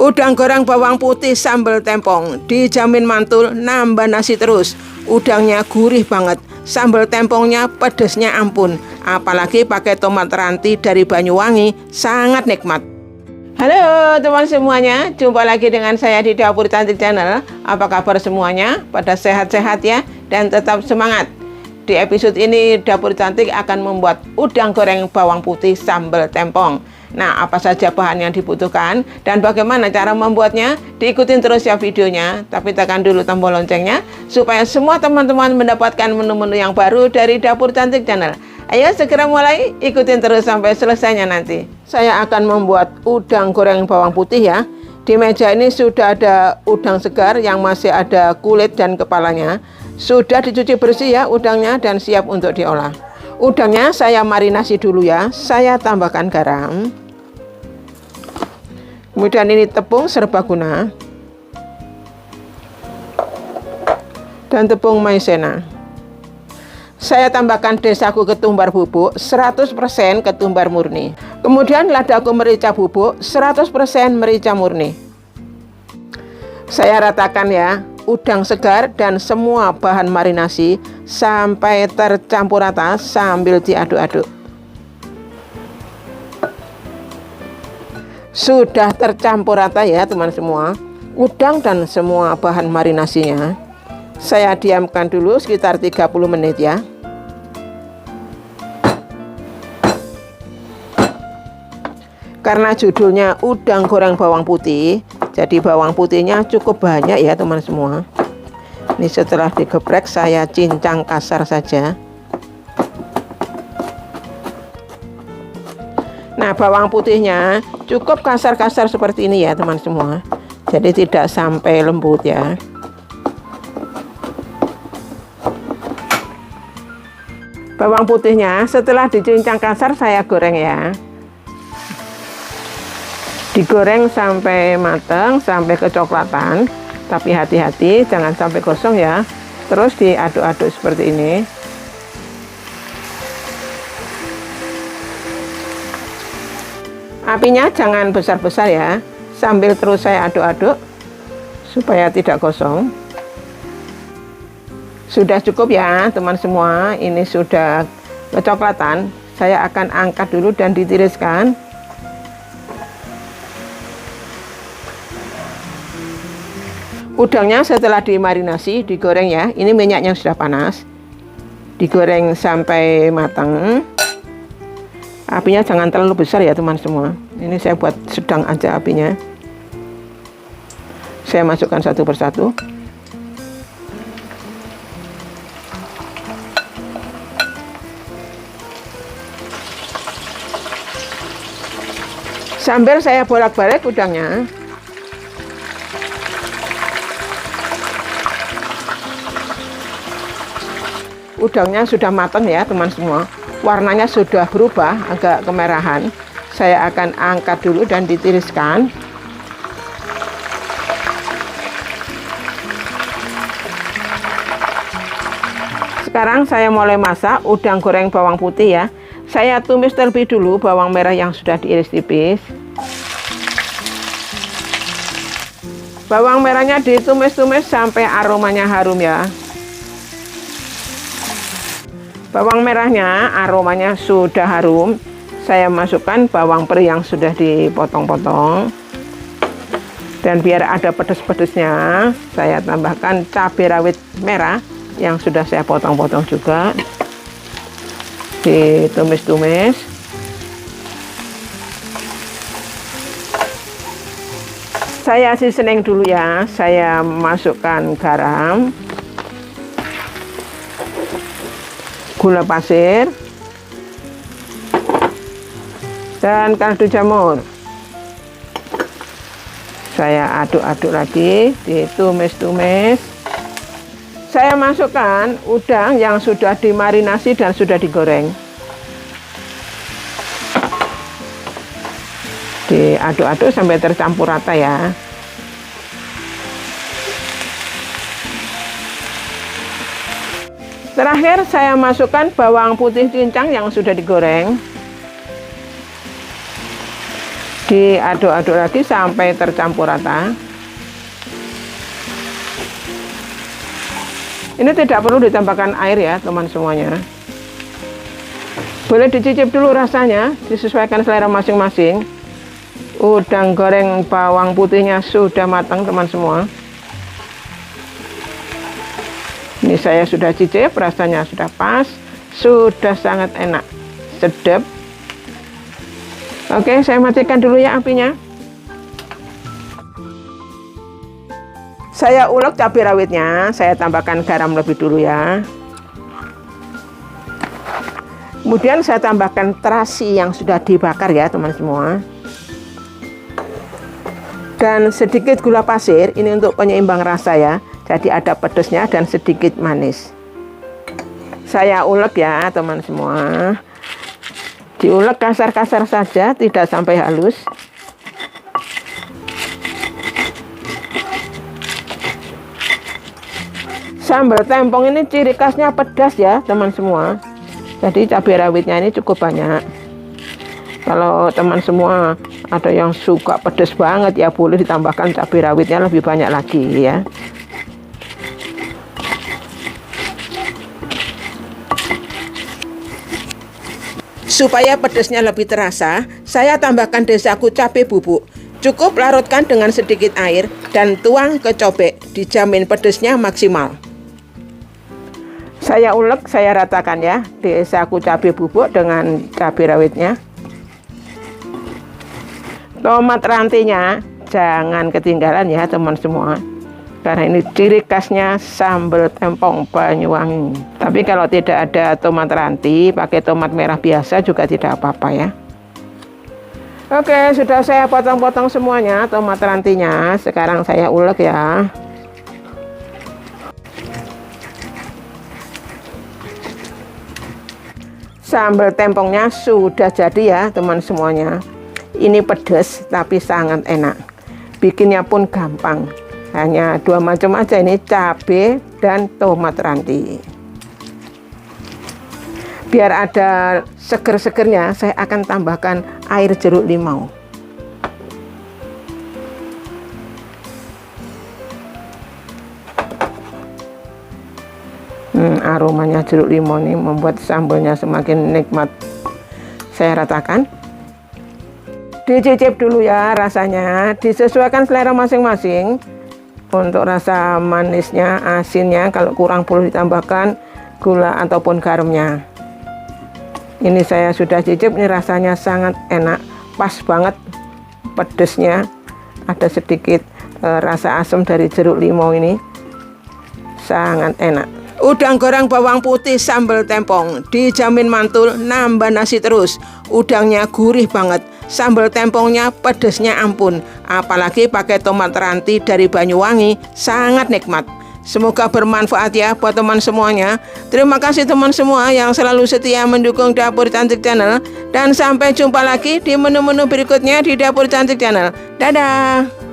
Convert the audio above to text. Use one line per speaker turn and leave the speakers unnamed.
Udang goreng bawang putih sambal tempong dijamin mantul nambah nasi terus. Udangnya gurih banget, sambal tempongnya pedesnya ampun. Apalagi pakai tomat ranti dari Banyuwangi, sangat nikmat. Halo teman semuanya, jumpa lagi dengan saya di Dapur Cantik Channel. Apa kabar semuanya? Pada sehat-sehat ya, dan tetap semangat. Di episode ini Dapur Cantik akan membuat udang goreng bawang putih sambal tempong. Nah, apa saja bahan yang dibutuhkan dan bagaimana cara membuatnya? Diikutin terus ya videonya, tapi tekan dulu tombol loncengnya supaya semua teman-teman mendapatkan menu-menu yang baru dari Dapur Cantik Channel. Ayo segera mulai, ikutin terus sampai selesainya nanti. Saya akan membuat udang goreng bawang putih ya. Di meja ini sudah ada udang segar yang masih ada kulit dan kepalanya. Sudah dicuci bersih ya udangnya dan siap untuk diolah. Udangnya saya marinasi dulu ya. Saya tambahkan garam. Kemudian ini tepung serbaguna. Dan tepung maizena. Saya tambahkan desaku ketumbar bubuk 100% ketumbar murni. Kemudian ladaku merica bubuk 100% merica murni. Saya ratakan ya udang segar dan semua bahan marinasi sampai tercampur rata sambil diaduk-aduk. Sudah tercampur rata ya teman semua, udang dan semua bahan marinasinya. Saya diamkan dulu sekitar 30 menit ya. Karena judulnya udang goreng bawang putih, jadi bawang putihnya cukup banyak ya teman semua. Ini setelah digeprek saya cincang kasar saja. Nah, bawang putihnya cukup kasar-kasar seperti ini ya teman semua. Jadi tidak sampai lembut ya. Bawang putihnya setelah dicincang kasar saya goreng ya. Digoreng sampai matang, sampai kecoklatan. Tapi hati-hati jangan sampai gosong ya. Terus diaduk-aduk seperti ini. Apinya jangan besar-besar ya. Sambil terus saya aduk-aduk supaya tidak gosong. Sudah cukup ya teman semua. Ini sudah kecoklatan. Saya akan angkat dulu dan ditiriskan. Udangnya setelah dimarinasi digoreng ya. Ini minyaknya sudah panas. Digoreng sampai matang. Apinya jangan terlalu besar ya teman semua. Ini saya buat sedang aja apinya. Saya masukkan satu persatu. Sambil saya bolak-balik udangnya. Udangnya sudah matang ya teman semua. Warnanya sudah berubah agak kemerahan. Saya akan angkat dulu dan ditiriskan. Sekarang saya mulai masak udang goreng bawang putih ya. Saya tumis terlebih dulu bawang merah yang sudah diiris tipis. Bawang merahnya ditumis-tumis sampai aromanya harum ya. Bawang merahnya aromanya sudah harum. Saya masukkan bawang peri yang sudah dipotong-potong. Dan biar ada pedas-pedasnya, saya tambahkan cabai rawit merah yang sudah saya potong-potong juga. Ditumis-tumis. Saya seasoning dulu ya. Saya masukkan garam, gula pasir, dan kaldu jamur. Saya aduk-aduk lagi, ditumis-tumis. Saya masukkan udang yang sudah dimarinasi dan sudah digoreng. Diaduk-aduk sampai tercampur rata ya. Terakhir saya masukkan bawang putih cincang yang sudah digoreng. Diaduk-aduk lagi sampai tercampur rata. Ini tidak perlu ditambahkan air ya teman semuanya. Boleh dicicip dulu rasanya, disesuaikan selera masing-masing. Udang goreng bawang putihnya sudah matang teman semua. Ini saya sudah cicip, rasanya sudah pas, sudah sangat enak, sedap. Oke, saya matikan dulu ya apinya. Saya ulek cabai rawitnya, saya tambahkan garam lebih dulu ya. Kemudian saya tambahkan terasi yang sudah dibakar ya teman semua. Dan sedikit gula pasir, ini untuk penyeimbang rasa ya. Jadi ada pedasnya dan sedikit manis. Saya ulek ya teman semua. Diulek kasar-kasar saja, tidak sampai halus. Sambal tempong ini ciri khasnya pedas ya teman semua. Jadi cabai rawitnya ini cukup banyak. Kalau teman semua ada yang suka pedas banget ya boleh ditambahkan cabai rawitnya lebih banyak lagi ya. Supaya pedasnya lebih terasa, saya tambahkan desaku cabai bubuk. Cukup larutkan dengan sedikit air dan tuang ke cobek, dijamin pedasnya maksimal. Saya ulek, saya ratakan ya, desaku cabai bubuk dengan cabai rawitnya. Tomat rantinya jangan ketinggalan ya teman semua. Karena ini ciri khasnya sambal tempong Banyuwangi. Tapi kalau tidak ada tomat ranti, pakai tomat merah biasa juga tidak apa-apa ya. Oke, sudah saya potong-potong semuanya tomat rantinya. Sekarang saya ulek ya. Sambal tempongnya sudah jadi ya teman semuanya. Ini pedas tapi sangat enak. Bikinnya pun gampang. Hanya 2 macam aja ini, cabai dan tomat ranti. Biar ada seger-segernya, saya akan tambahkan air jeruk limau. Aromanya jeruk limau ini membuat sambalnya semakin nikmat. Saya ratakan. Dicicip dulu ya rasanya, disesuaikan selera masing-masing. Untuk rasa manisnya, asinnya, kalau kurang perlu ditambahkan gula ataupun garamnya. Ini saya sudah cicip, ini rasanya sangat enak, pas banget pedesnya. Ada sedikit rasa asam dari jeruk limau ini, sangat enak. Udang goreng bawang putih sambal tempong dijamin mantul, nambah nasi terus. Udangnya gurih banget, sambal tempongnya pedesnya ampun. Apalagi pakai tomat ranti dari Banyuwangi, sangat nikmat. Semoga bermanfaat ya buat teman semuanya. Terima kasih teman semua yang selalu setia mendukung Dapur Cantik Channel. Dan sampai jumpa lagi di menu-menu berikutnya di Dapur Cantik Channel. Dadah!